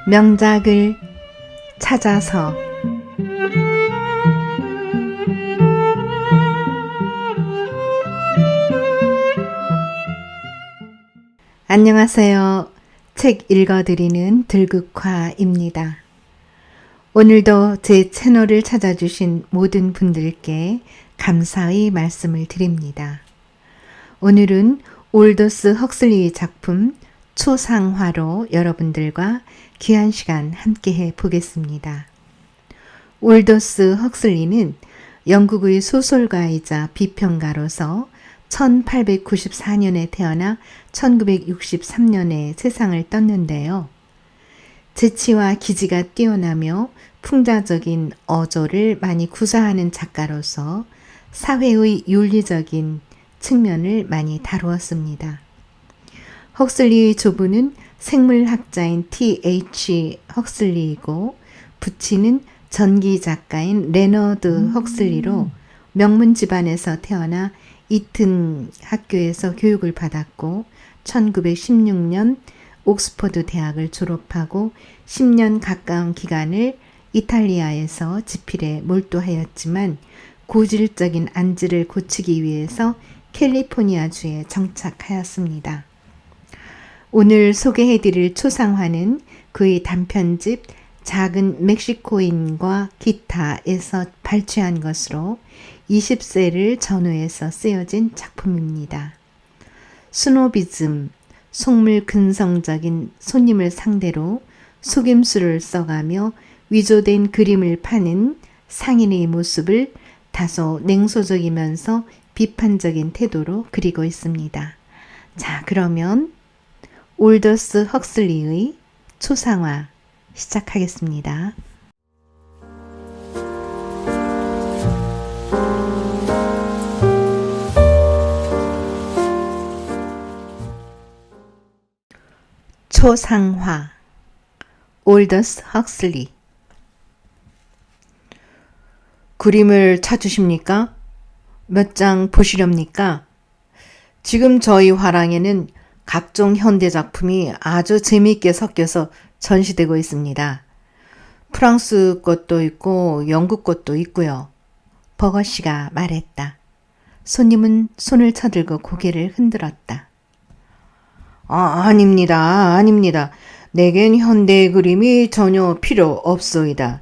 명작을 찾아서. 안녕하세요. 책 읽어드리는 들국화입니다. 오늘도 제 채널을 찾아주신 모든 분들께 감사의 말씀을 드립니다. 오늘은 올더스 헉슬리 작품 초상화로 여러분들과 귀한 시간 함께해 보겠습니다. 올더스 헉슬리는 영국의 소설가이자 비평가로서 1894년에 태어나 1963년에 세상을 떴는데요. 재치와 기지가 뛰어나며 풍자적인 어조를 많이 구사하는 작가로서 사회의 윤리적인 측면을 많이 다루었습니다. 헉슬리의 조부는 생물학자인 T.H. 헉슬리이고 부친은 전기 작가인 레너드 헉슬리로 명문 집안에서 태어나 이튼 학교에서 교육을 받았고 1916년 옥스퍼드 대학을 졸업하고 10년 가까운 기간을 이탈리아에서 지필에 몰두하였지만 고질적인 안지를 고치기 위해서 캘리포니아주에 정착하였습니다. 오늘 소개해드릴 초상화는 그의 단편집 작은 멕시코인과 기타에서 발췌한 것으로 20세를 전후해서 쓰여진 작품입니다. 스노비즘, 속물 근성적인 손님을 상대로 속임수를 써가며 위조된 그림을 파는 상인의 모습을 다소 냉소적이면서 비판적인 태도로 그리고 있습니다. 자, 그러면 올더스 헉슬리의 초상화 시작하겠습니다. 초상화 올더스 헉슬리. 그림을 찾으십니까? 몇 장 보시렵니까? 지금 저희 화랑에는 각종 현대 작품이 아주 재미있게 섞여서 전시되고 있습니다. 프랑스 것도 있고 영국 것도 있고요. 버거씨가 말했다. 손님은 손을 쳐들고 고개를 흔들었다. 아닙니다. 내겐 현대 그림이 전혀 필요 없소이다.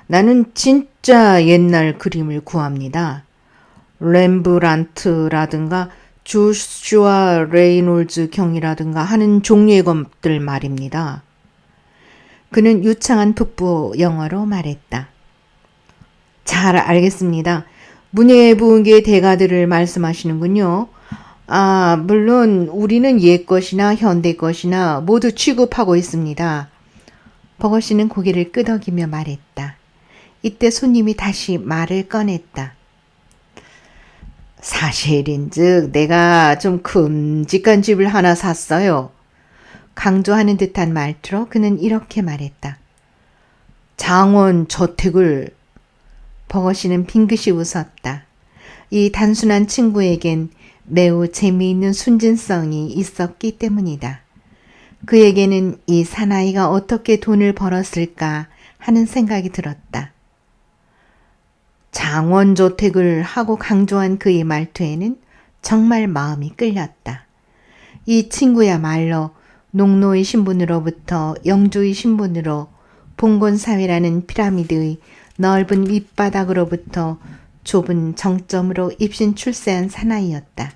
나는 진짜 옛날 그림을 구합니다. 렘브란트라든가 조슈아 레이놀즈 경이라든가 하는 종류의 것들 말입니다. 그는 유창한 북부 영어로 말했다. 잘 알겠습니다. 문예부흥계의 대가들을 말씀하시는군요. 물론 우리는 옛 것이나 현대 것이나 모두 취급하고 있습니다. 버거씨는 고개를 끄덕이며 말했다. 이때 손님이 다시 말을 꺼냈다. 사실인즉 내가 좀 큼직한 집을 하나 샀어요. 강조하는 듯한 말투로 그는 이렇게 말했다. 장원 저택을. 버거씨는 빙긋이 웃었다. 이 단순한 친구에겐 매우 재미있는 순진성이 있었기 때문이다. 그에게는 이 사나이가 어떻게 돈을 벌었을까 하는 생각이 들었다. 장원저택을 하고 강조한 그의 말투에는 정말 마음이 끌렸다. 이 친구야말로 농노의 신분으로부터 영주의 신분으로 봉건사회라는 피라미드의 넓은 밑바닥으로부터 좁은 정점으로 입신 출세한 사나이였다.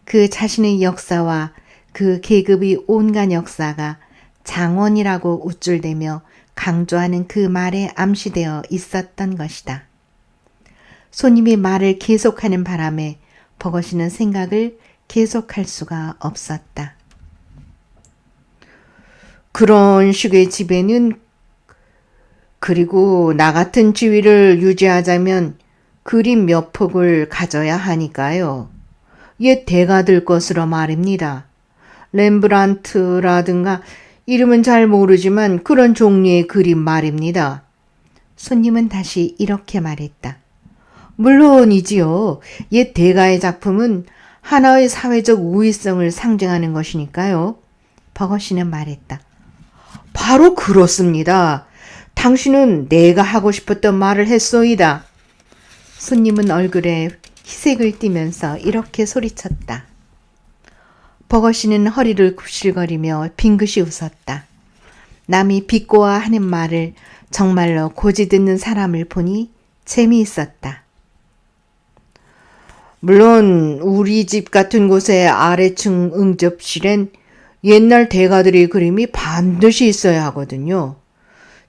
그 자신의 역사와 그 계급의 온갖 역사가 장원이라고 우쭐대며 강조하는 그 말에 암시되어 있었던 것이다. 손님이 말을 계속하는 바람에 버거씨는 생각을 계속할 수가 없었다. 그런 식의 집에는 그리고 나 같은 지위를 유지하자면 그림 몇 폭을 가져야 하니까요. 옛 대가들 것으로 말입니다. 렘브란트라든가 이름은 잘 모르지만 그런 종류의 그림 말입니다. 손님은 다시 이렇게 말했다. 물론이지요. 옛 대가의 작품은 하나의 사회적 우위성을 상징하는 것이니까요. 버거씨는 말했다. 바로 그렇습니다. 당신은 내가 하고 싶었던 말을 했소이다. 손님은 얼굴에 희색을 띠면서 이렇게 소리쳤다. 버거씨는 허리를 굽실거리며 빙긋이 웃었다. 남이 비꼬아 하는 말을 정말로 고지 듣는 사람을 보니 재미있었다. 물론 우리 집 같은 곳의 아래층 응접실엔 옛날 대가들의 그림이 반드시 있어야 하거든요.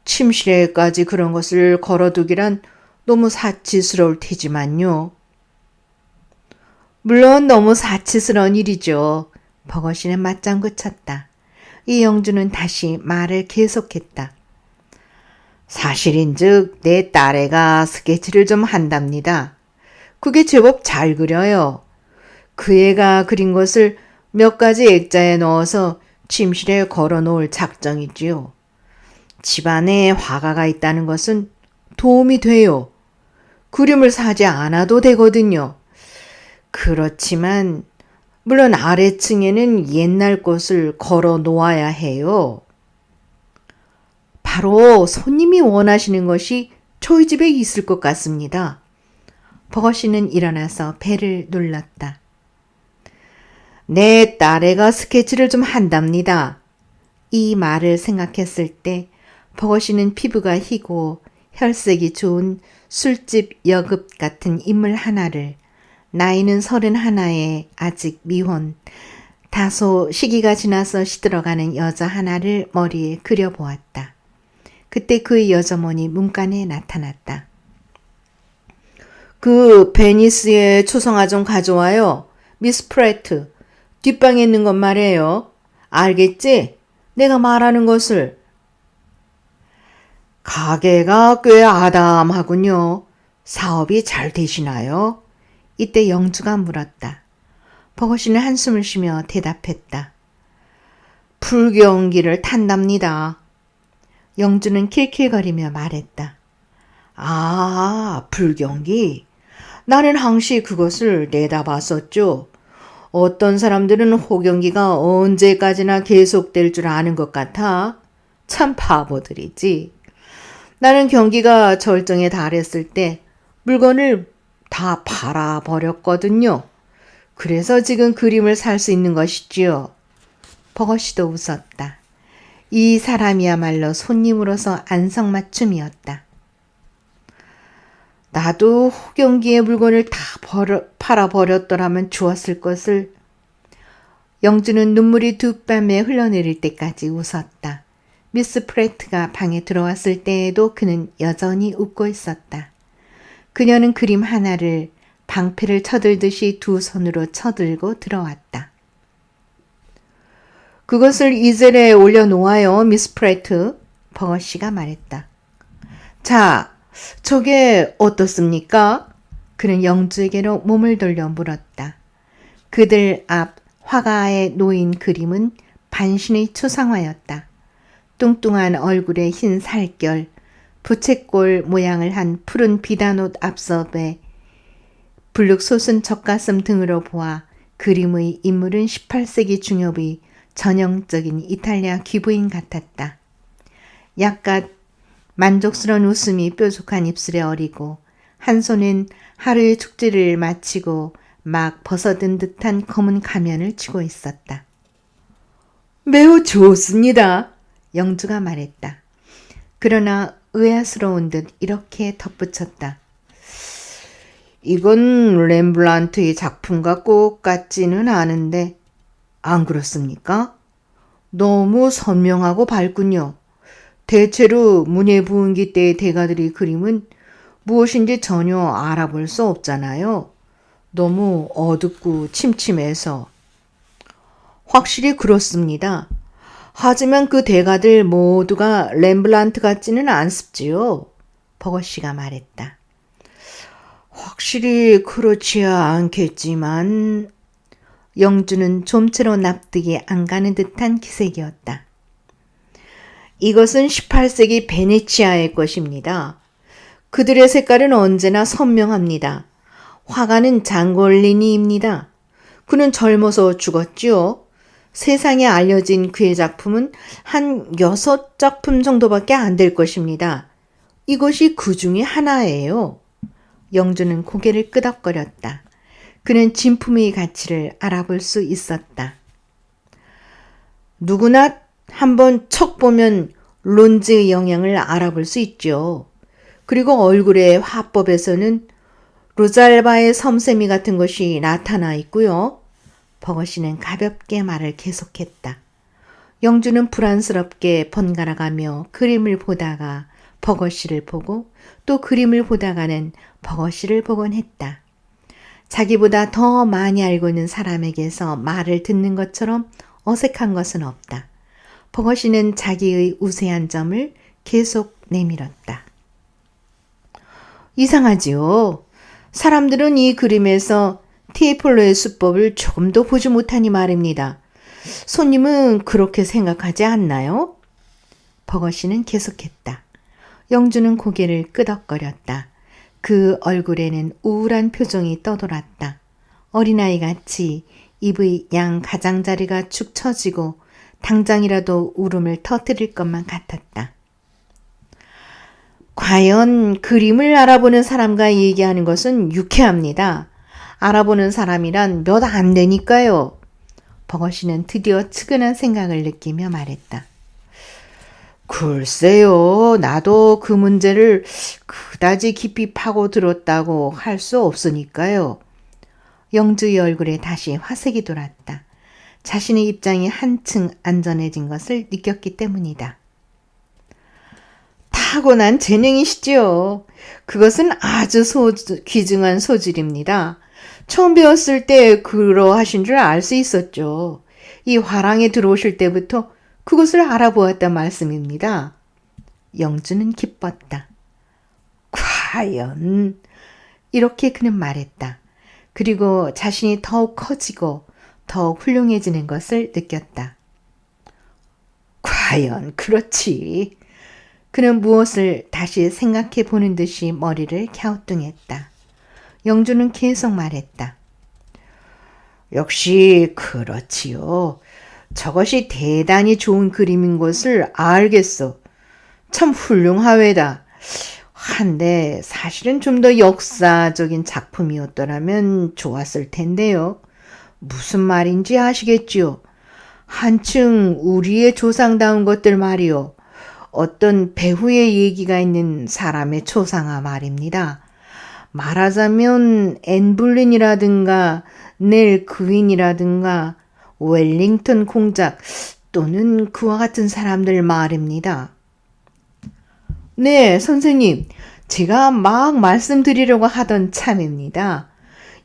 침실에까지 그런 것을 걸어두기란 너무 사치스러울 테지만요. 물론 너무 사치스러운 일이죠. 버거씨는 맞장구 쳤다. 이영주는 다시 말을 계속했다. 사실인즉 내 딸애가 스케치를 좀 한답니다. 그게 제법 잘 그려요. 그 애가 그린 것을 몇 가지 액자에 넣어서 침실에 걸어놓을 작정이지요. 집안에 화가가 있다는 것은 도움이 돼요. 그림을 사지 않아도 되거든요. 그렇지만 물론 아래층에는 옛날 것을 걸어 놓아야 해요. 바로 손님이 원하시는 것이 저희 집에 있을 것 같습니다. 버거씨는 일어나서 배를 눌렀다. 내 딸애가 스케치를 좀 한답니다. 이 말을 생각했을 때 버거씨는 피부가 희고 혈색이 좋은 술집 여급 같은 인물 하나를 나이는 31에 아직 미혼, 다소 시기가 지나서 시들어가는 여자 하나를 머리에 그려보았다. 그때 그의 여자모니 문간에 나타났다. 그 베니스의 초성화 좀 가져와요. 미스 프레트. 뒷방에 있는 것 말이에요. 알겠지? 내가 말하는 것을. 가게가 꽤 아담하군요. 사업이 잘 되시나요? 이때 영주가 물었다. 버거씨는 한숨을 쉬며 대답했다. 불경기를 탄답니다. 영주는 킬킬거리며 말했다. 아, 불경기? 나는 항시 그것을 내다봤었죠. 어떤 사람들은 호경기가 언제까지나 계속될 줄 아는 것 같아. 참 바보들이지. 나는 경기가 절정에 달했을 때 물건을 다 팔아버렸거든요. 그래서 지금 그림을 살 수 있는 것이지요. 버거씨도 웃었다. 이 사람이야말로 손님으로서 안성맞춤이었다. 나도 호경기의 물건을 다 팔아버렸더라면 좋았을 것을. 영주는 눈물이 두 뺨에 흘러내릴 때까지 웃었다. 미스 프레트가 방에 들어왔을 때에도 그는 여전히 웃고 있었다. 그녀는 그림 하나를 방패를 쳐들듯이 두 손으로 쳐들고 들어왔다. 그것을 이젤에 올려놓아요, 미스 프레트. 버거씨가 말했다. 자, 저게 어떻습니까? 그는 영주에게로 몸을 돌려 물었다. 그들 앞 화가에 놓인 그림은 반신의 초상화였다. 뚱뚱한 얼굴에 흰 살결, 부채꼴 모양을 한 푸른 비단옷 앞섭에 불룩 솟은 젖가슴 등으로 보아 그림의 인물은 18세기 중엽의 전형적인 이탈리아 귀부인 같았다. 약간 만족스러운 웃음이 뾰족한 입술에 어리고 한 손엔 하루의 축제를 마치고 막 벗어든 듯한 검은 가면을 치고 있었다. 매우 좋습니다. 영주가 말했다. 그러나 의아스러운 듯 이렇게 덧붙였다. 이건 렘블란트의 작품과 꼭 같지는 않은데 안 그렇습니까? 너무 선명하고 밝군요. 대체로 문예부흥기 때의 대가들의 그림은 무엇인지 전혀 알아볼 수 없잖아요. 너무 어둡고 침침해서. 확실히 그렇습니다. 하지만 그 대가들 모두가 렘블란트 같지는 않습지요. 버거씨가 말했다. 확실히 그렇지 않겠지만 영주는 좀처럼 납득이 안 가는 듯한 기색이었다. 이것은 18세기 베네치아의 것입니다. 그들의 색깔은 언제나 선명합니다. 화가는 장골리니입니다. 그는 젊어서 죽었지요. 세상에 알려진 그의 작품은 한 6작품 정도밖에 안 될 것입니다. 이것이 그 중에 하나예요. 영주는 고개를 끄덕거렸다. 그는 진품의 가치를 알아볼 수 있었다. 누구나 한번 척 보면 론즈의 영향을 알아볼 수 있죠. 그리고 얼굴의 화법에서는 로잘바의 섬세미 같은 것이 나타나 있고요. 버거시는 가볍게 말을 계속했다. 영주는 불안스럽게 번갈아가며 그림을 보다가 버거시를 보고 또 그림을 보다가는 버거시를 보곤 했다. 자기보다 더 많이 알고 있는 사람에게서 말을 듣는 것처럼 어색한 것은 없다. 버거시는 자기의 우세한 점을 계속 내밀었다. 이상하지요. 사람들은 이 그림에서 티에폴로의 수법을 조금도 보지 못하니 말입니다. 손님은 그렇게 생각하지 않나요? 버거시는 계속했다. 영주는 고개를 끄덕거렸다. 그 얼굴에는 우울한 표정이 떠돌았다. 어린아이같이 입의 양 가장자리가 축 처지고 당장이라도 울음을 터뜨릴 것만 같았다. 과연 그림을 알아보는 사람과 얘기하는 것은 유쾌합니다. 알아보는 사람이란 몇 안 되니까요. 버거시는 드디어 측은한 생각을 느끼며 말했다. 글쎄요, 나도 그 문제를 그다지 깊이 파고들었다고 할 수 없으니까요. 영주의 얼굴에 다시 화색이 돌았다. 자신의 입장이 한층 안전해진 것을 느꼈기 때문이다. 타고난 재능이시지요. 그것은 아주 귀중한 소질입니다. 처음 배웠을 때 그러하신 줄 알 수 있었죠. 이 화랑에 들어오실 때부터 그것을 알아보았단 말씀입니다. 영주는 기뻤다. 과연 이렇게 그는 말했다. 그리고 자신이 더욱 커지고 더욱 훌륭해지는 것을 느꼈다. 과연 그렇지. 그는 무엇을 다시 생각해 보는 듯이 머리를 갸우뚱했다. 영주는 계속 말했다. 역시 그렇지요. 저것이 대단히 좋은 그림인 것을 알겠어. 참 훌륭하외다. 한데 사실은 좀 더 역사적인 작품이었더라면 좋았을 텐데요. 무슨 말인지 아시겠지요? 한층 우리의 조상다운 것들 말이요. 어떤 배후의 얘기가 있는 사람의 초상화 말입니다. 말하자면 앤블린이라든가 넬 그윈이라든가 웰링턴 공작 또는 그와 같은 사람들 말입니다. 네, 선생님. 제가 막 말씀드리려고 하던 참입니다.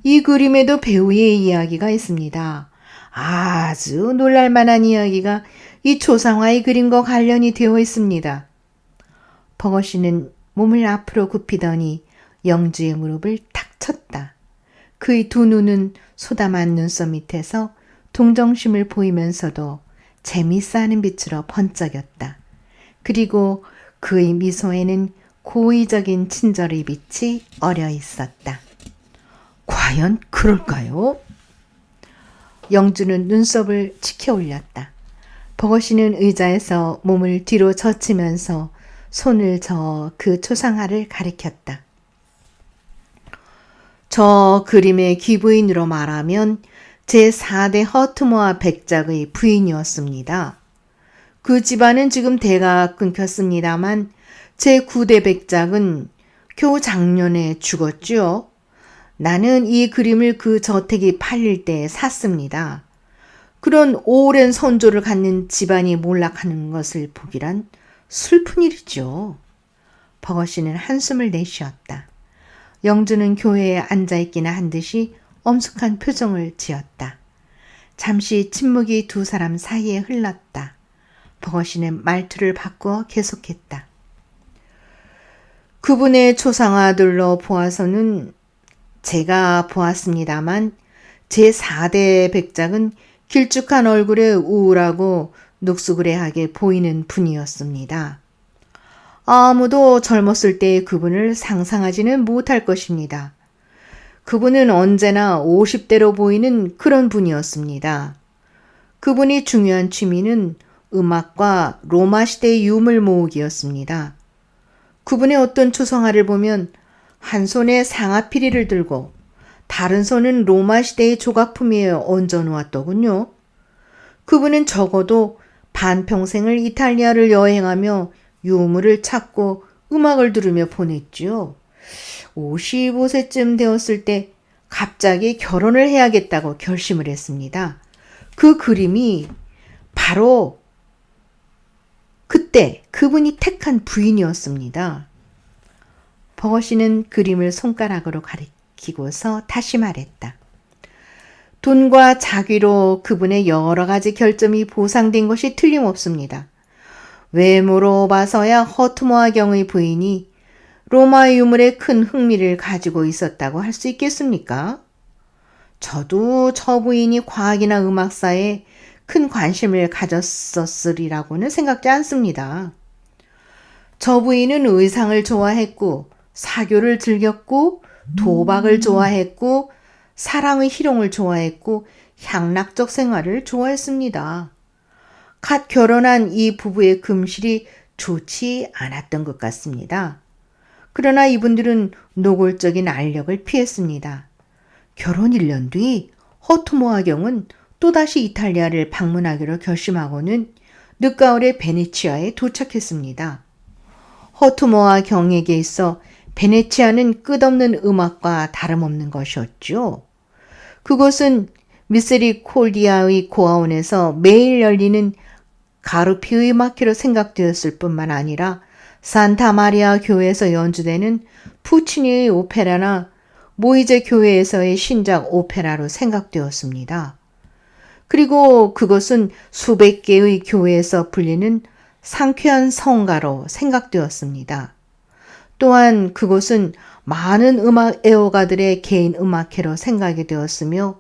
이 그림에도 배우의 이야기가 있습니다. 아주 놀랄만한 이야기가 이 초상화의 그림과 관련이 되어 있습니다. 버거시는 몸을 앞으로 굽히더니 영주의 무릎을 탁 쳤다. 그의 두 눈은 소담한 눈썹 밑에서 동정심을 보이면서도 재미있어하는 빛으로 번쩍였다. 그리고 그의 미소에는 고의적인 친절의 빛이 어려 있었다. 과연 그럴까요? 영주는 눈썹을 치켜 올렸다. 버거시는 의자에서 몸을 뒤로 젖히면서 손을 저어 그 초상화를 가리켰다. 저 그림의 귀부인으로 말하면 제4대 허트모아 백작의 부인이었습니다. 그 집안은 지금 대가 끊겼습니다만 제9대 백작은 겨우 작년에 죽었죠. 나는 이 그림을 그 저택이 팔릴 때 샀습니다. 그런 오랜 선조를 갖는 집안이 몰락하는 것을 보기란 슬픈 일이죠. 버거시는 한숨을 내쉬었다. 영주는 교회에 앉아있기나 한 듯이 엄숙한 표정을 지었다. 잠시 침묵이 두 사람 사이에 흘렀다. 버거시는 말투를 바꾸어 계속했다. 그분의 초상화들로 보아서는 제가 보았습니다만 제4대 백작은 길쭉한 얼굴에 우울하고 눅수그레하게 보이는 분이었습니다. 아무도 젊었을 때의 그분을 상상하지는 못할 것입니다. 그분은 언제나 50대로 보이는 그런 분이었습니다. 그분이 중요한 취미는 음악과 로마 시대의 유물 모으기였습니다. 그분의 어떤 초상화를 보면 한 손에 상아피리를 들고 다른 손은 로마 시대의 조각품에 얹어 놓았더군요. 그분은 적어도 반평생을 이탈리아를 여행하며 유물을 찾고 음악을 들으며 보냈지요. 55세쯤 되었을 때 갑자기 결혼을 해야겠다고 결심을 했습니다. 그 그림이 바로 그때 그분이 택한 부인이었습니다. 버거시는 그림을 손가락으로 가리키고서 다시 말했다. 돈과 자귀로 그분의 여러 가지 결점이 보상된 것이 틀림없습니다. 외모로 봐서야 허트모아경의 부인이 로마 유물에 큰 흥미를 가지고 있었다고 할 수 있겠습니까? 저도 저 부인이 과학이나 음악사에 큰 관심을 가졌었으리라고는 생각지 않습니다. 저 부인은 의상을 좋아했고 사교를 즐겼고 도박을 좋아했고 사랑의 희롱을 좋아했고 향락적 생활을 좋아했습니다. 갓 결혼한 이 부부의 금실이 좋지 않았던 것 같습니다. 그러나 이분들은 노골적인 알력을 피했습니다. 결혼 1년 뒤 허투모아경은 또다시 이탈리아를 방문하기로 결심하고는 늦가을에 베네치아에 도착했습니다. 허투모아경에게 있어 베네치아는 끝없는 음악과 다름없는 것이었죠. 그곳은 미세리콜디아의 고아원에서 매일 열리는 가르피의 마키로 생각되었을 뿐만 아니라 산타마리아 교회에서 연주되는 푸치니의 오페라나 모이제 교회에서의 신작 오페라로 생각되었습니다. 그리고 그것은 수백 개의 교회에서 불리는 상쾌한 성가로 생각되었습니다. 또한 그곳은 많은 음악 애호가들의 개인 음악회로 생각이 되었으며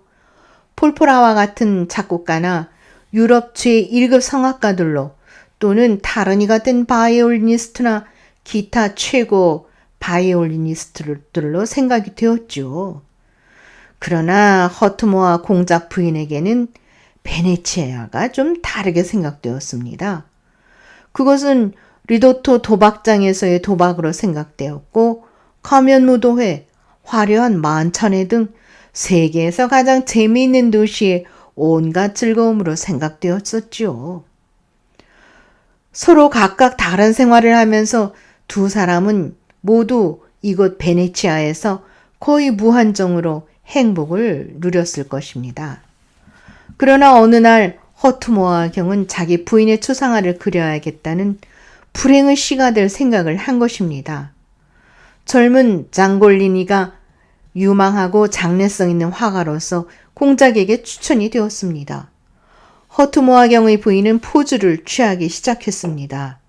폴포라와 같은 작곡가나 유럽 제1급 성악가들로 또는 다른이 같은 바이올리니스트나 기타 최고 바이올리니스트들로 생각이 되었죠. 그러나 허트모아 공작 부인에게는 베네치아가 좀 다르게 생각되었습니다. 그것은 리도토 도박장에서의 도박으로 생각되었고 가면무도회, 화려한 만찬회 등 세계에서 가장 재미있는 도시의 온갖 즐거움으로 생각되었었죠. 서로 각각 다른 생활을 하면서 두 사람은 모두 이곳 베네치아에서 거의 무한정으로 행복을 누렸을 것입니다. 그러나 어느 날 허투모아 경은 자기 부인의 초상화를 그려야겠다는 불행의 씨가 될 생각을 한 것입니다. 젊은 장골리니가 유망하고 장래성 있는 화가로서 공작에게 추천이 되었습니다. 허투모아경의 부인은 포즈를 취하기 시작했습니다.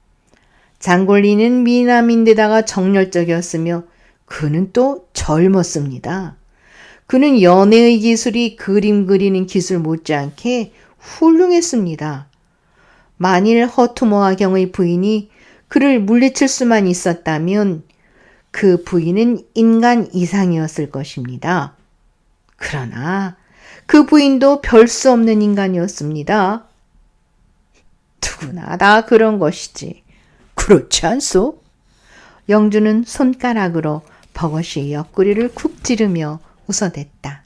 장골리는 미남인데다가 정열적이었으며 그는 또 젊었습니다. 그는 연애의 기술이 그림 그리는 기술 못지않게 훌륭했습니다. 만일 허투모아경의 부인이 그를 물리칠 수만 있었다면 그 부인은 인간 이상이었을 것입니다. 그러나 그 부인도 별 수 없는 인간이었습니다. 누구나 다 그런 것이지. 그렇지 않소? 영주는 손가락으로 버거시의 옆구리를 쿡 찌르며 웃어댔다.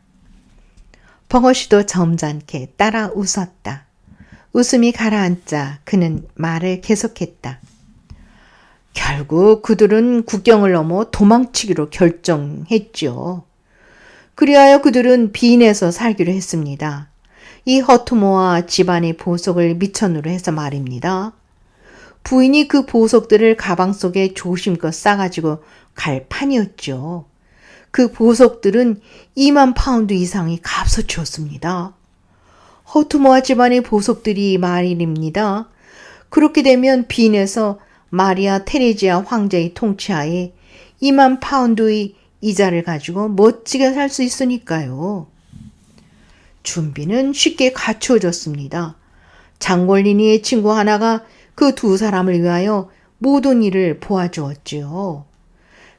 버거시도 점잖게 따라 웃었다. 웃음이 가라앉자 그는 말을 계속했다. 결국 그들은 국경을 넘어 도망치기로 결정했죠. 그리하여 그들은 빈에서 살기로 했습니다. 이 허투모아 집안의 보석을 미천으로 해서 말입니다. 부인이 그 보석들을 가방 속에 조심껏 싸가지고 갈 판이었죠. 그 보석들은 2만 파운드 이상의 값어치였습니다. 허투모아 집안의 보석들이 말입니다. 그렇게 되면 빈에서 마리아 테레지아 황제의 통치하에 2만 파운드의 이자를 가지고 멋지게 살 수 있으니까요. 준비는 쉽게 갖추어졌습니다. 장골리니의 친구 하나가 그 두 사람을 위하여 모든 일을 도와주었지요.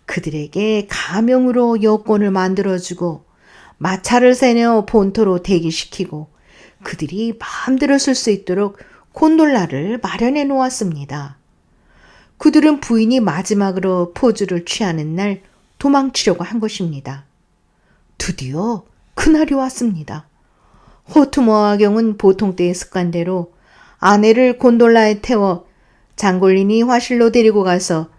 그들에게 가명으로 여권을 만들어주고 마차를 세뇌어 본토로 대기시키고 그들이 마음대로 쓸 수 있도록 곤돌라를 마련해 놓았습니다. 그들은 부인이 마지막으로 포즈를 취하는 날 도망치려고 한 것입니다. 드디어 그날이 왔습니다. 호트모아경은 보통 때의 습관대로 아내를 곤돌라에 태워 장골린이 화실로 데리고 가서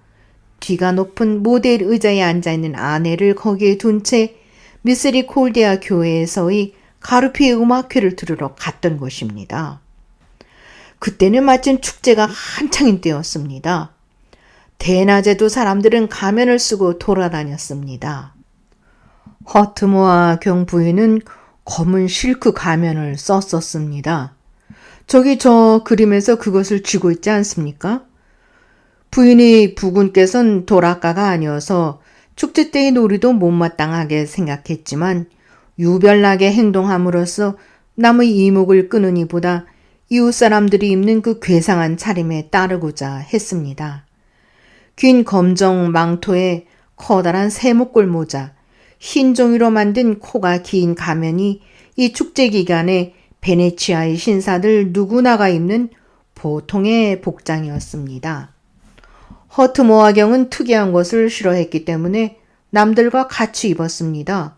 뒤가 높은 모델 의자에 앉아있는 아내를 거기에 둔 채 미스리 콜데아 교회에서의 가르피 음악회를 들으러 갔던 것입니다. 그때는 마침 축제가 한창인 때였습니다. 대낮에도 사람들은 가면을 쓰고 돌아다녔습니다. 허트모아 경 부인은 검은 실크 가면을 썼었습니다. 저기 저 그림에서 그것을 쥐고 있지 않습니까? 부인이 부군께선 돌아가가 아니어서 축제 때의 놀이도 못마땅하게 생각했지만 유별나게 행동함으로써 남의 이목을 끄느니보다 이웃 사람들이 입는 그 괴상한 차림에 따르고자 했습니다. 긴 검정 망토에 커다란 세목골 모자, 흰 종이로 만든 코가 긴 가면이 이 축제 기간에 베네치아의 신사들 누구나가 입는 보통의 복장이었습니다. 허트모아경은 특이한 것을 싫어했기 때문에 남들과 같이 입었습니다.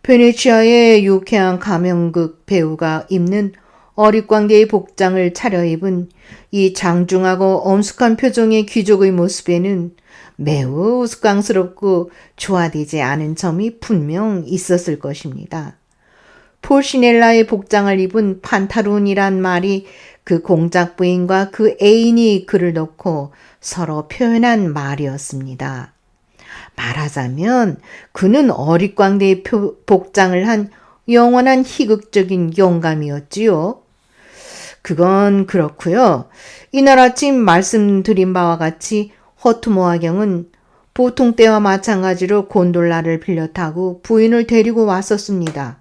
베네치아의 유쾌한 가면극 배우가 입는 어릿광대의 복장을 차려입은 이 장중하고 엄숙한 표정의 귀족의 모습에는 매우 우스꽝스럽고 조화되지 않은 점이 분명 있었을 것입니다. 폴시넬라의 복장을 입은 판타룬이란 말이 그 공작 부인과 그 애인이 글을 넣고 서로 표현한 말이었습니다. 말하자면 그는 어릿광대의 복장을 한 영원한 희극적인 영감이었지요. 그건 그렇고요. 이날 아침 말씀드린 바와 같이 허트모아경은 보통 때와 마찬가지로 곤돌라를 빌려 타고 부인을 데리고 왔었습니다.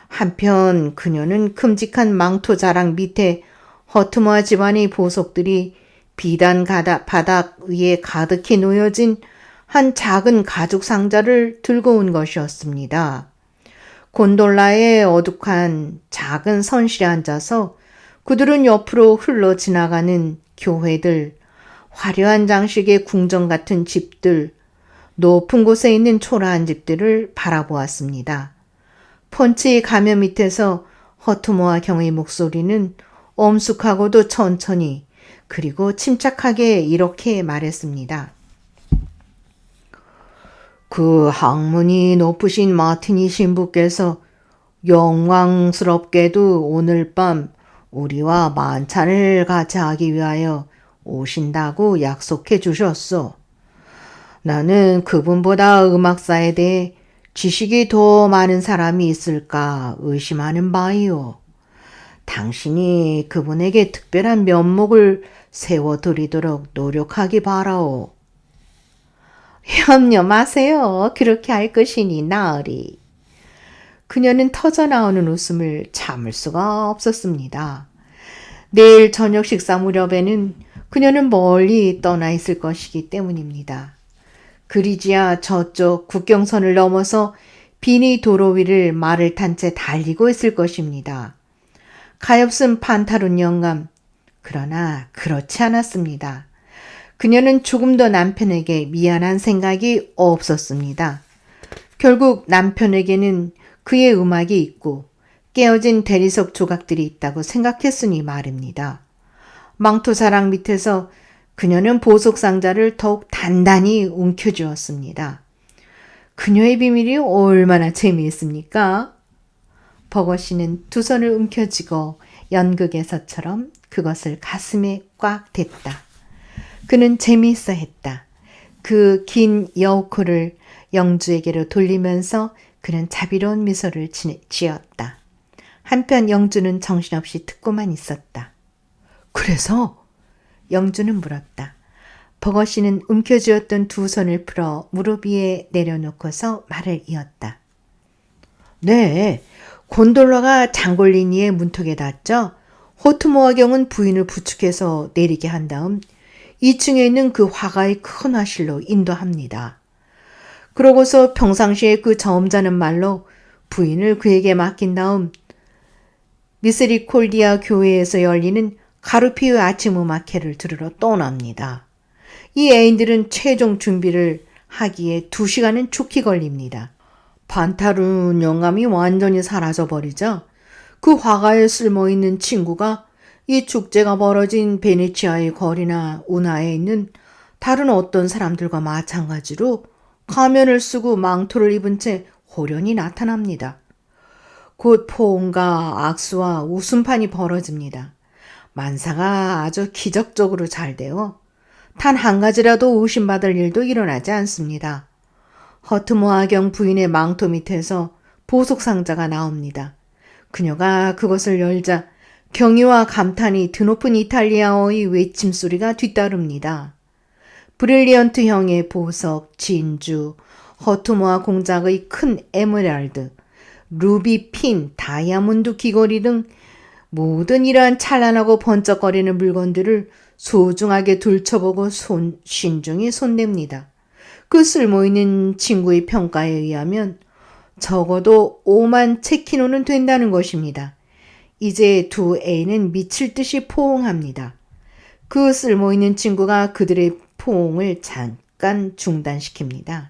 한편 그녀는 큼직한 망토 자락 밑에 허트모아 집안의 보석들이 비단 바닥 위에 가득히 놓여진 한 작은 가죽 상자를 들고 온 것이었습니다. 곤돌라의 어둑한 작은 선실에 앉아서 그들은 옆으로 흘러 지나가는 교회들, 화려한 장식의 궁전 같은 집들, 높은 곳에 있는 초라한 집들을 바라보았습니다. 펀치 가면 밑에서 허트모아 경의 목소리는 엄숙하고도 천천히 그리고 침착하게 이렇게 말했습니다. 그 학문이 높으신 마티니 신부께서 영광스럽게도 오늘 밤 우리와 만찬을 같이 하기 위하여 오신다고 약속해 주셨소. 나는 그분보다 음악사에 대해 지식이 더 많은 사람이 있을까 의심하는 바이오. 당신이 그분에게 특별한 면목을 세워드리도록 노력하기 바라오. 염려 마세요. 그렇게 할 것이니 나으리. 그녀는 터져나오는 웃음을 참을 수가 없었습니다. 내일 저녁 식사 무렵에는 그녀는 멀리 떠나 있을 것이기 때문입니다. 그리지야 저쪽 국경선을 넘어서 비니 도로 위를 말을 탄 채 달리고 있을 것입니다. 가엾은 판타룬 영감. 그러나 그렇지 않았습니다. 그녀는 조금 더 남편에게 미안한 생각이 없었습니다. 결국 남편에게는 그의 음악이 있고 깨어진 대리석 조각들이 있다고 생각했으니 말입니다. 망토 자락 밑에서 그녀는 보석 상자를 더욱 단단히 움켜쥐었습니다. 그녀의 비밀이 얼마나 재미있습니까? 버거씨는 두 손을 움켜쥐고 연극에서처럼 그것을 가슴에 꽉 댔다. 그는 재미있어 했다. 그 긴 여우코를 영주에게로 돌리면서 그는 자비로운 미소를 지었다. 한편 영주는 정신없이 듣고만 있었다. 그래서? 영주는 물었다. 버거씨는 움켜쥐었던 두 손을 풀어 무릎 위에 내려놓고서 말을 이었다. 네, 곤돌라가 장골리니의 문턱에 닿았죠. 호트모아경은 부인을 부축해서 내리게 한 다음 2층에 있는 그 화가의 큰 화실로 인도합니다. 그러고서 평상시에 그 점잖은 말로 부인을 그에게 맡긴 다음 미세리콜디아 교회에서 열리는 가르피우 아침 음악회를 들으러 떠납니다. 이 애인들은 최종 준비를 하기에 2시간은 좋게 걸립니다. 반타룬 영감이 완전히 사라져버리자 그 화가에 쓸모있는 친구가 이 축제가 벌어진 베네치아의 거리나 운하에 있는 다른 어떤 사람들과 마찬가지로 가면을 쓰고 망토를 입은 채 호련히 나타납니다. 곧 포옹과 악수와 웃음판이 벌어집니다. 만사가 아주 기적적으로 잘 되어 단 한 가지라도 의심받을 일도 일어나지 않습니다. 허트모아경 부인의 망토 밑에서 보석상자가 나옵니다. 그녀가 그것을 열자 경의와 감탄이 드높은 이탈리아어의 외침소리가 뒤따릅니다. 브릴리언트형의 보석, 진주, 허트모아 공작의 큰 에메랄드, 루비, 핀, 다이아몬드 귀걸이 등 모든 이러한 찬란하고 번쩍거리는 물건들을 소중하게 둘쳐보고 신중히 손댑니다. 그 쓸모있는 친구의 평가에 의하면 적어도 5만 체키노는 된다는 것입니다. 이제 두 애인은 미칠 듯이 포옹합니다. 그 쓸모있는 친구가 그들의 포옹을 잠깐 중단시킵니다.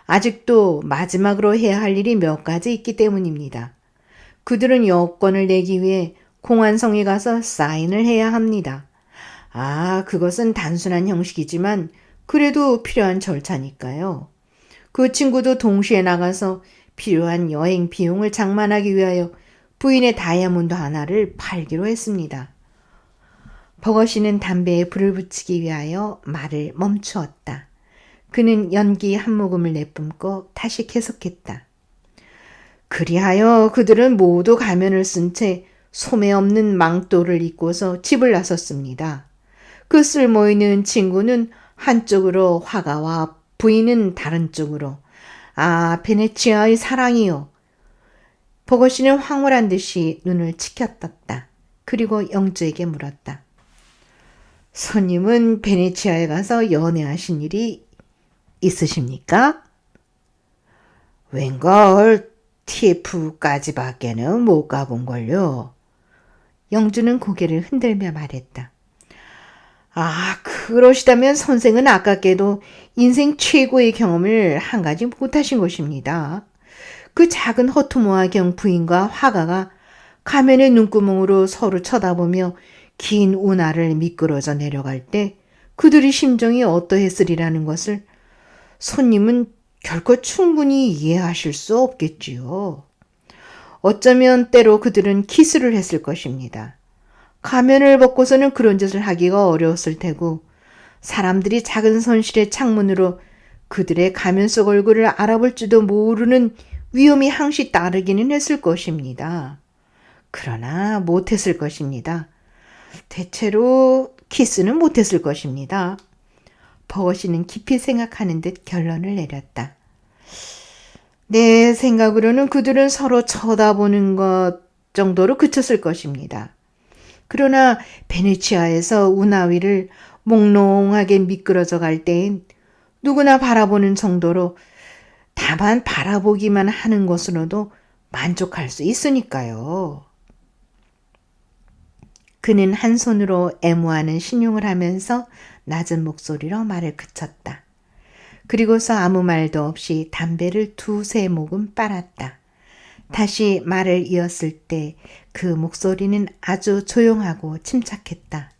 아직도 마지막으로 해야 할 일이 몇 가지 있기 때문입니다. 그들은 여권을 내기 위해 공안성에 가서 사인을 해야 합니다. 그것은 단순한 형식이지만 그래도 필요한 절차니까요. 그 친구도 동시에 나가서 필요한 여행 비용을 장만하기 위하여 부인의 다이아몬드 하나를 팔기로 했습니다. 버거시는 담배에 불을 붙이기 위하여 말을 멈추었다. 그는 연기 한 모금을 내뿜고 다시 계속했다. 그리하여 그들은 모두 가면을 쓴 채 소매 없는 망토를 입고서 집을 나섰습니다. 그 쓸모있는 친구는 한쪽으로 화가와 부인은 다른 쪽으로. 베네치아의 사랑이요. 버거시는 황홀한 듯이 눈을 치켜떴다. 그리고 영주에게 물었다. 손님은 베네치아에 가서 연애하신 일이 있으십니까? 웬걸 TF까지 밖에는 못 가본걸요. 영주는 고개를 흔들며 말했다. 그러시다면 선생은 아깝게도 인생 최고의 경험을 한 가지 못하신 것입니다. 그 작은 허투모아경 부인과 화가가 가면의 눈구멍으로 서로 쳐다보며 긴 운하를 미끄러져 내려갈 때 그들의 심정이 어떠했으리라는 것을 손님은 결코 충분히 이해하실 수 없겠지요. 어쩌면 때로 그들은 키스를 했을 것입니다. 가면을 벗고서는 그런 짓을 하기가 어려웠을 테고 사람들이 작은 선실의 창문으로 그들의 가면 속 얼굴을 알아볼지도 모르는 위험이 항시 따르기는 했을 것입니다. 그러나 못했을 것입니다. 대체로 키스는 못했을 것입니다. 버거시는 깊이 생각하는 듯 결론을 내렸다. 내 생각으로는 그들은 서로 쳐다보는 것 정도로 그쳤을 것입니다. 그러나 베네치아에서 운하 위를 몽롱하게 미끄러져 갈 때엔 누구나 바라보는 정도로 다만 바라보기만 하는 것으로도 만족할 수 있으니까요. 그는 한 손으로 애무하는 신용을 하면서 낮은 목소리로 말을 그쳤다. 그리고서 아무 말도 없이 담배를 2-3 모금 빨았다. 다시 말을 이었을 때 그 목소리는 아주 조용하고 침착했다.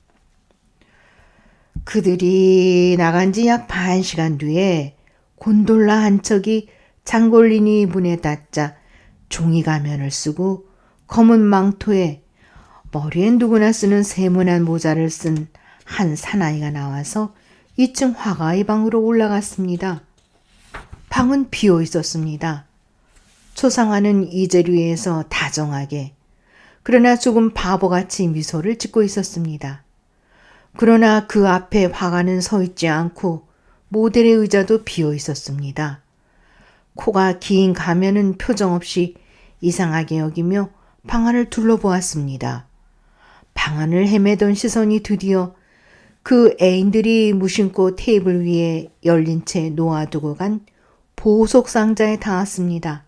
그들이 나간 지 약 반 시간 뒤에 곤돌라 한 척이 장골리니 문에 닿자 종이 가면을 쓰고 검은 망토에 머리엔 누구나 쓰는 세모난 모자를 쓴 한 사나이가 나와서 2층 화가의 방으로 올라갔습니다. 방은 비어 있었습니다. 초상화는 이재류에서 다정하게 그러나 조금 바보같이 미소를 짓고 있었습니다. 그러나 그 앞에 화가는 서 있지 않고 모델의 의자도 비어 있었습니다. 코가 긴 가면은 표정 없이 이상하게 여기며 방 안을 둘러보았습니다. 방 안을 헤매던 시선이 드디어 그 애인들이 무심코 테이블 위에 열린 채 놓아두고 간 보석 상자에 닿았습니다.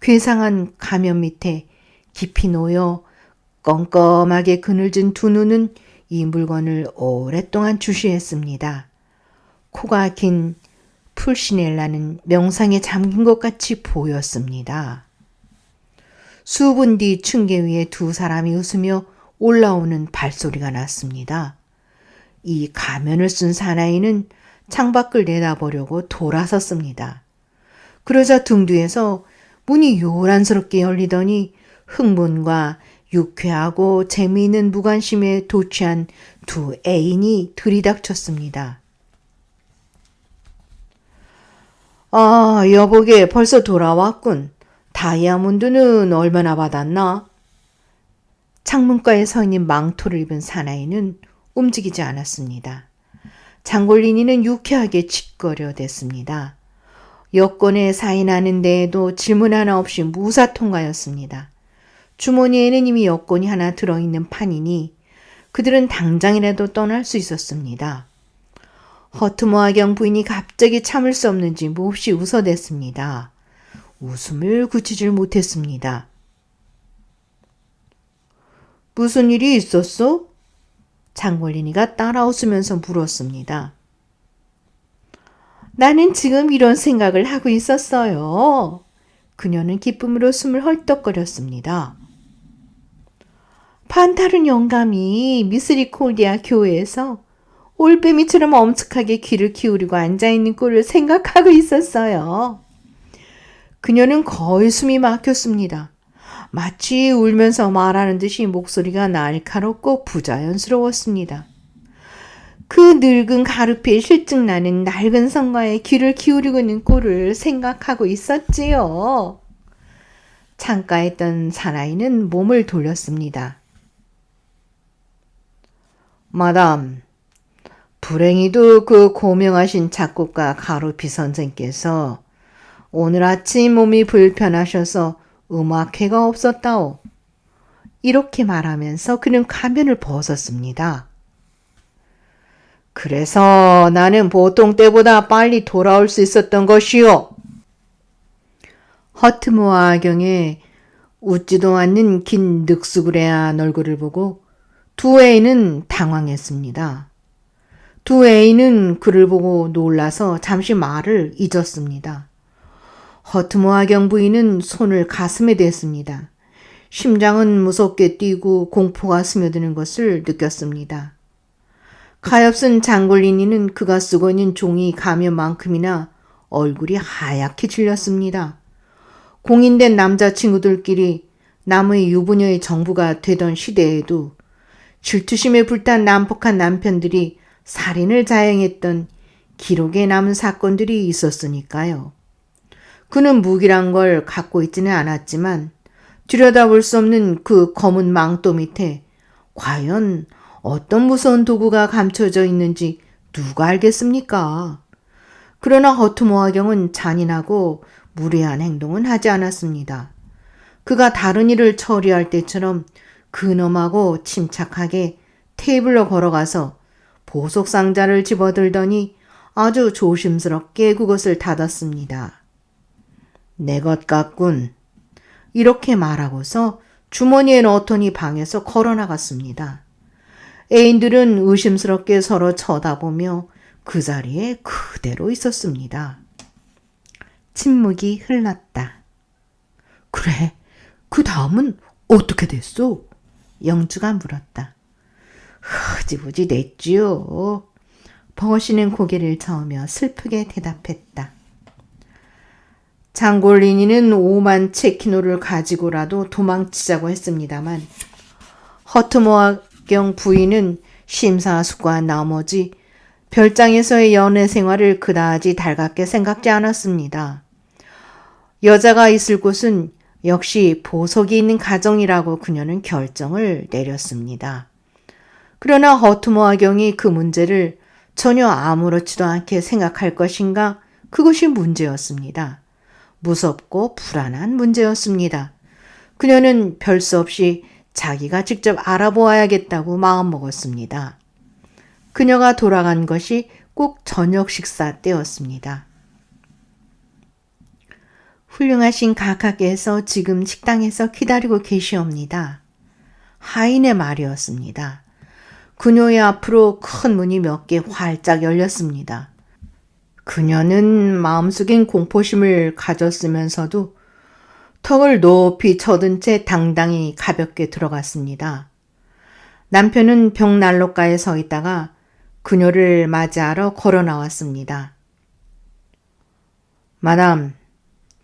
괴상한 가면 밑에 깊이 놓여 껌껌하게 그늘진 두 눈은 이 물건을 오랫동안 주시했습니다. 코가 긴 풀시넬라는 명상에 잠긴 것 같이 보였습니다. 수분 뒤 층계 위에 두 사람이 웃으며 올라오는 발소리가 났습니다. 이 가면을 쓴 사나이는 창밖을 내다보려고 돌아섰습니다. 그러자 등 뒤에서 문이 요란스럽게 열리더니 흥분과 유쾌하고 재미있는 무관심에 도취한 두 애인이 들이닥쳤습니다. 아, 여보게 벌써 돌아왔군. 다이아몬드는 얼마나 받았나? 창문가에 서 있는 망토를 입은 사나이는 움직이지 않았습니다. 장골린이는 유쾌하게 짓거려댔습니다. 여권에 사인하는 데에도 질문 하나 없이 무사통과였습니다. 주머니에는 이미 여권이 하나 들어있는 판이니 그들은 당장이라도 떠날 수 있었습니다. 허트모아경 부인이 갑자기 참을 수 없는지 몹시 웃어댔습니다. 웃음을 그치질 못했습니다. 무슨 일이 있었어? 장골린이가 따라 웃으면서 물었습니다. 나는 지금 이런 생각을 하고 있었어요. 그녀는 기쁨으로 숨을 헐떡거렸습니다. 판타른 영감이 미스리콜디아 교회에서 올빼미처럼 엄숙하게 귀를 기울이고 앉아있는 꼴을 생각하고 있었어요. 그녀는 거의 숨이 막혔습니다. 마치 울면서 말하는 듯이 목소리가 날카롭고 부자연스러웠습니다. 그 늙은 가루피에 실증나는 낡은 성가에 귀를 기울이고 있는 꼴을 생각하고 있었지요. 창가에 있던 사나이는 몸을 돌렸습니다. 마담, 불행히도 그 고명하신 작곡가 가루피 선생께서 오늘 아침 몸이 불편하셔서 음악회가 없었다오. 이렇게 말하면서 그는 가면을 벗었습니다. 그래서 나는 보통 때보다 빨리 돌아올 수 있었던 것이요. 허트모아경의 웃지도 않는 긴 늑수그레한 얼굴을 보고 두 애인은 당황했습니다. 두 애인은 그를 보고 놀라서 잠시 말을 잊었습니다. 허트모아경 부인은 손을 가슴에 댔습니다. 심장은 무섭게 뛰고 공포가 스며드는 것을 느꼈습니다. 가엾은 장골린이는 그가 쓰고 있는 종이 가면만큼이나 얼굴이 하얗게 질렸습니다. 공인된 남자친구들끼리 남의 유부녀의 정부가 되던 시대에도 질투심에 불탄 난폭한 남편들이 살인을 자행했던 기록에 남은 사건들이 있었으니까요. 그는 무기란 걸 갖고 있지는 않았지만 들여다볼 수 없는 그 검은 망토 밑에 과연 어떤 무서운 도구가 감춰져 있는지 누가 알겠습니까? 그러나 허트모아경은 잔인하고 무례한 행동은 하지 않았습니다. 그가 다른 일을 처리할 때처럼 근엄하고 침착하게 테이블로 걸어가서 보석 상자를 집어들더니 아주 조심스럽게 그것을 닫았습니다. 내 것 같군. 이렇게 말하고서 주머니에 넣더니 방에서 걸어나갔습니다. 애인들은 의심스럽게 서로 쳐다보며 그 자리에 그대로 있었습니다. 침묵이 흘렀다. 그래, 그 다음은 어떻게 됐소? 영주가 물었다. 흐지부지 됐지요. 버거씨는 고개를 저으며 슬프게 대답했다. 장골린이는 5만 체키노를 가지고라도 도망치자고 했습니다만 허트모아경 부인은 심사숙고한 나머지 별장에서의 연애 생활을 그다지 달갑게 생각지 않았습니다. 여자가 있을 곳은 역시 보석이 있는 가정이라고 그녀는 결정을 내렸습니다. 그러나 허트모아경이 그 문제를 전혀 아무렇지도 않게 생각할 것인가, 그것이 문제였습니다. 무섭고 불안한 문제였습니다. 그녀는 별 수 없이 자기가 직접 알아보아야겠다고 마음먹었습니다. 그녀가 돌아간 것이 꼭 저녁 식사 때였습니다. 훌륭하신 각하께서 지금 식당에서 기다리고 계시옵니다. 하인의 말이었습니다. 그녀의 앞으로 큰 문이 몇 개 활짝 열렸습니다. 그녀는 마음속엔 공포심을 가졌으면서도 턱을 높이 쳐든 채 당당히 가볍게 들어갔습니다. 남편은 벽난로가에 서 있다가 그녀를 맞이하러 걸어 나왔습니다. 마담,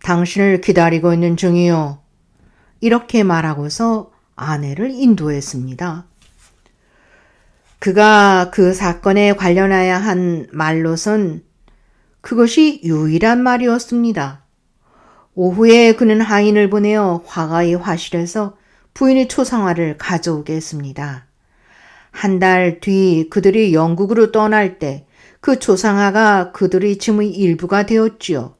당신을 기다리고 있는 중이요. 이렇게 말하고서 아내를 인도했습니다. 그가 그 사건에 관련하여 한 말로선 그것이 유일한 말이었습니다. 오후에 그는 하인을 보내어 화가의 화실에서 부인의 초상화를 가져오게 했습니다. 한 달 뒤 그들이 영국으로 떠날 때 그 초상화가 그들의 짐의 일부가 되었지요.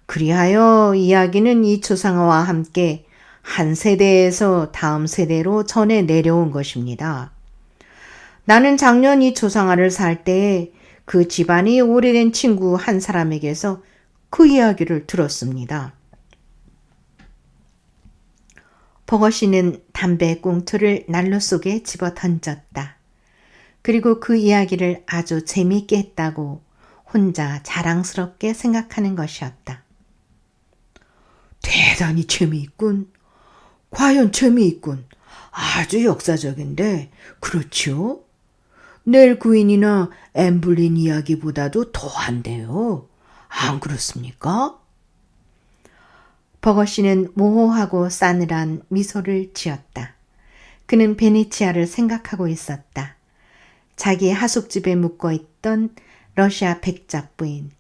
그리하여 이야기는 이 초상화와 함께 한 세대에서 다음 세대로 전해 내려온 것입니다. 나는 작년 이 초상화를 살 때에 그 집안이 오래된 친구 한 사람에게서 그 이야기를 들었습니다. 버거씨는 담배 꽁초를 난로 속에 집어 던졌다. 그리고 그 이야기를 아주 재미있게 했다고 혼자 자랑스럽게 생각하는 것이었다. 대단히 재미있군. 과연 재미있군. 아주 역사적인데 그렇지요? 넬 구인이나 엠블린 이야기보다도 더한데요. 안 그렇습니까? 버거씨는 모호하고 싸늘한 미소를 지었다. 그는 베네치아를 생각하고 있었다. 자기 하숙집에 묵고있던 러시아 백작부인,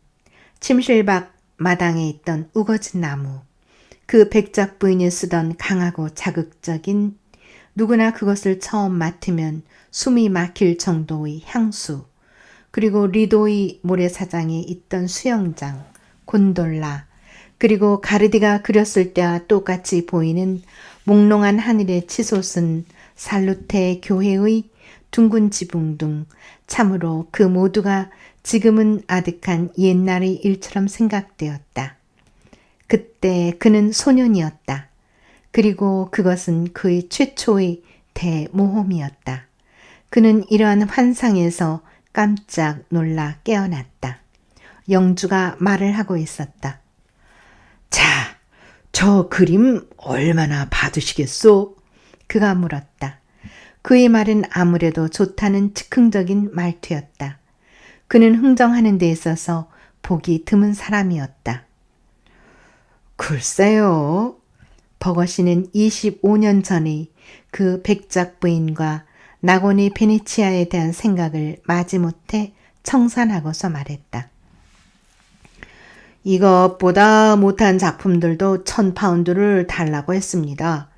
침실 밖 마당에 있던 우거진 나무, 그 백작부인이 쓰던 강하고 자극적인 누구나 그것을 처음 맡으면 숨이 막힐 정도의 향수, 그리고 리도의 모래사장에 있던 수영장, 곤돌라, 그리고 가르디가 그렸을 때와 똑같이 보이는 몽롱한 하늘에 치솟은 살루테 교회의 둥근 지붕 등 참으로 그 모두가 지금은 아득한 옛날의 일처럼 생각되었다. 그때 그는 소년이었다. 그리고 그것은 그의 최초의 대모험이었다. 그는 이러한 환상에서 깜짝 놀라 깨어났다. 영주가 말을 하고 있었다. 자, 저 그림 얼마나 받으시겠소? 그가 물었다. 그의 말은 아무래도 좋다는 즉흥적인 말투였다. 그는 흥정하는 데 있어서 보기 드문 사람이었다. 글쎄요. 버거씨는 25년 전에 그 백작 부인과 낙원의 베네치아에 대한 생각을 마지못해 청산하고서 말했다. 이것보다 못한 작품들도 1000파운드를 달라고 했습니다.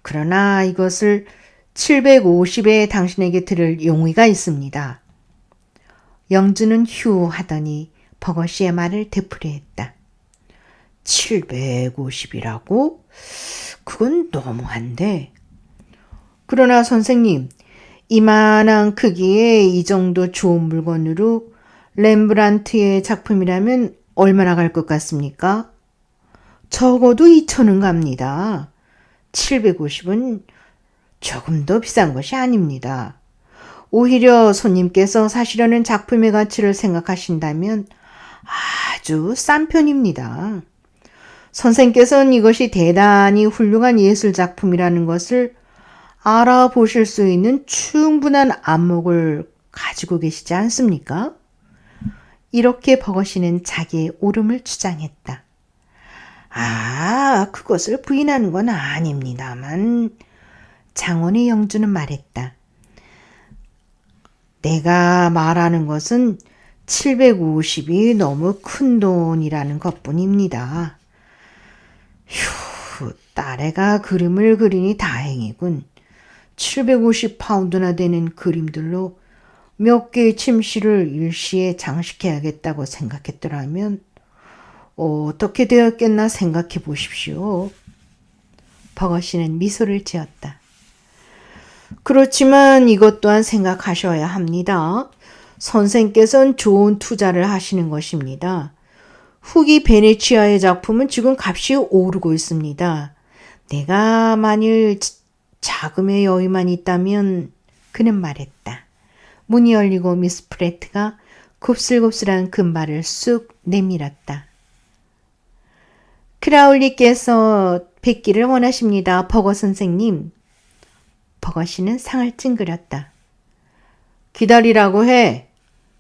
그러나 이것을 750에 당신에게 드릴 용의가 있습니다. 영주는 휴 하더니 버거씨의 말을 되풀이했다. 750이라고? 그건 너무한데. 그러나 선생님, 이만한 크기의 이 정도 좋은 물건으로 렘브란트의 작품이라면 얼마나 갈 것 같습니까? 적어도 2,000은 갑니다. 750은 조금 더 비싼 것이 아닙니다. 오히려 손님께서 사시려는 작품의 가치를 생각하신다면 아주 싼 편입니다. 선생께서는 이것이 대단히 훌륭한 예술작품이라는 것을 알아보실 수 있는 충분한 안목을 가지고 계시지 않습니까? 이렇게 버거씨는 자기의 옳음을 주장했다. 그것을 부인하는 건 아닙니다만 장원의 영주는 말했다. 내가 말하는 것은 750이 너무 큰 돈이라는 것뿐입니다. 휴, 딸애가 그림을 그리니 다행이군. 750파운드나 되는 그림들로 몇 개의 침실을 일시에 장식해야겠다고 생각했더라면 어떻게 되었겠나 생각해 보십시오. 버거씨는 미소를 지었다. 그렇지만 이것 또한 생각하셔야 합니다. 선생께서는 좋은 투자를 하시는 것입니다. 후기 베네치아의 작품은 지금 값이 오르고 있습니다. 내가 만일 자금의 여유만 있다면 그는 말했다. 문이 열리고 미스 프레트가 곱슬곱슬한 금발을 쑥 내밀었다. 크라울리께서 뵙기를 원하십니다. 버거 선생님. 버거씨는 상을 찡그렸다. 기다리라고 해.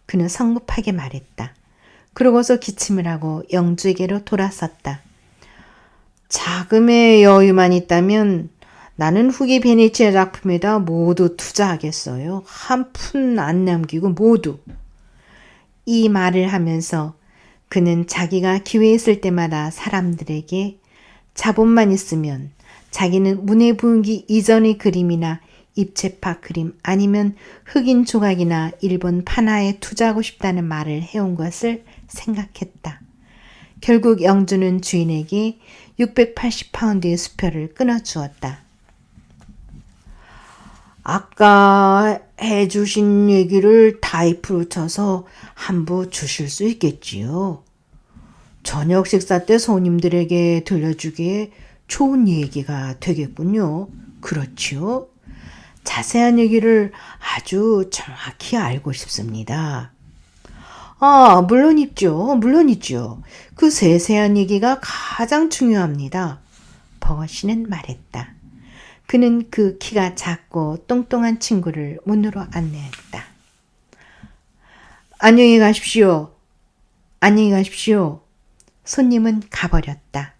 그는 성급하게 말했다. 그러고서 기침을 하고 영주에게로 돌아섰다. 자금의 여유만 있다면 나는 후기 베네치아 작품에다 모두 투자하겠어요. 한 푼 안 남기고 모두. 이 말을 하면서 그는 자기가 기회 있을 때마다 사람들에게 자본만 있으면 자기는 문예 부흥기 이전의 그림이나 입체파 그림 아니면 흑인 조각이나 일본 판화에 투자하고 싶다는 말을 해온 것을 생각했다. 결국 영주는 주인에게 680파운드의 수표를 끊어주었다. 아까 해주신 얘기를 타이프로 쳐서 한 부 주실 수 있겠지요. 저녁 식사 때 손님들에게 들려주기에 좋은 얘기가 되겠군요. 그렇지요? 자세한 얘기를 아주 정확히 알고 싶습니다. 아, 물론 있죠. 그 세세한 얘기가 가장 중요합니다. 버거씨는 말했다. 그는 그 키가 작고 똥똥한 친구를 문으로 안내했다. 안녕히 가십시오. 손님은 가버렸다.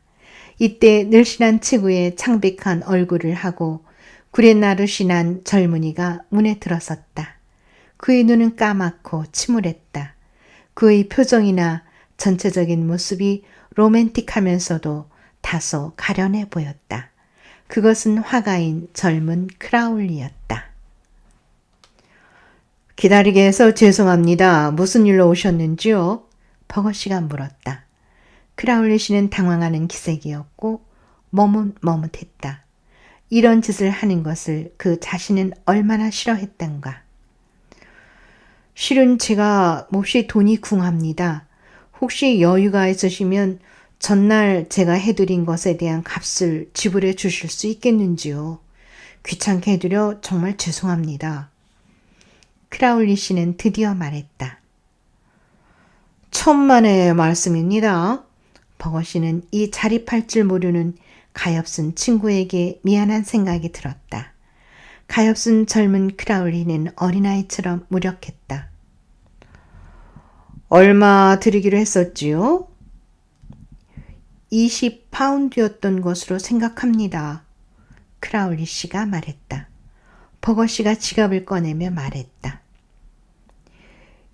이때 늘씬한 친구의 창백한 얼굴을 하고 구레나룻이 젊은이가 문에 들어섰다. 그의 눈은 까맣고 침울했다. 그의 표정이나 전체적인 모습이 로맨틱하면서도 다소 가련해 보였다. 그것은 화가인 젊은 크라울리였다. 기다리게 해서 죄송합니다. 무슨 일로 오셨는지요? 버거씨가 물었다. 크라울리 씨는 당황하는 기색이었고 머뭇머뭇했다. 이런 짓을 하는 것을 그 자신은 얼마나 싫어했던가. 실은 제가 몹시 돈이 궁합니다. 혹시 여유가 있으시면 전날 제가 해드린 것에 대한 값을 지불해 주실 수 있겠는지요? 귀찮게 해드려 정말 죄송합니다. 크라울리 씨는 드디어 말했다. 천만의 말씀입니다. 버거 씨는 이 자립할 줄 모르는 가엾은 친구에게 미안한 생각이 들었다. 가엾은 젊은 크라울리는 어린아이처럼 무력했다. 얼마 드리기로 했었지요? 20파운드였던 것으로 생각합니다. 크라울리 씨가 말했다. 버거 씨가 지갑을 꺼내며 말했다.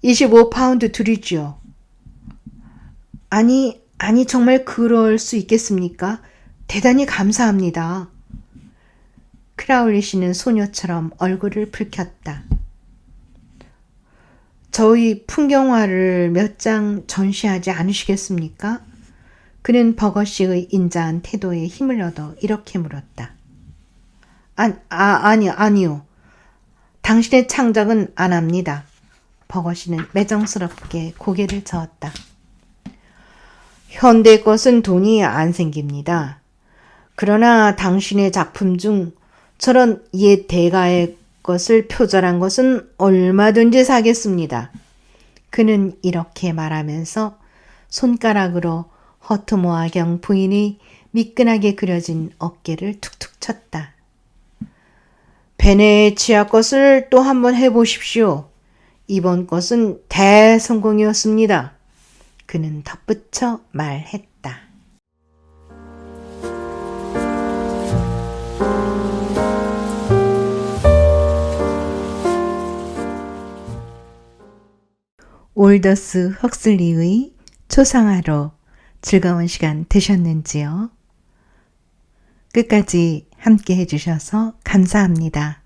25파운드 드리죠. 아니 정말 그럴 수 있겠습니까? 대단히 감사합니다. 크라울리 씨는 소녀처럼 얼굴을 붉혔다. 저희 풍경화를 몇 장 전시하지 않으시겠습니까? 그는 버거 씨의 인자한 태도에 힘을 얻어 이렇게 물었다. 아니요. 당신의 창작은 안 합니다. 버거 씨는 매정스럽게 고개를 저었다. 현대 것은 돈이 안 생깁니다. 그러나 당신의 작품 중 저런 옛 대가의 것을 표절한 것은 얼마든지 사겠습니다. 그는 이렇게 말하면서 손가락으로 허트모아경 부인의 미끈하게 그려진 어깨를 툭툭 쳤다. 베네치아 것을 또 한번 해보십시오. 이번 것은 대성공이었습니다. 그는 덧붙여 말했다. 올더스 헉슬리의 초상화로 즐거운 시간 되셨는지요? 끝까지 함께 해주셔서 감사합니다.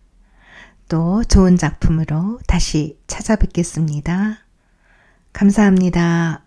또 좋은 작품으로 다시 찾아뵙겠습니다. 감사합니다.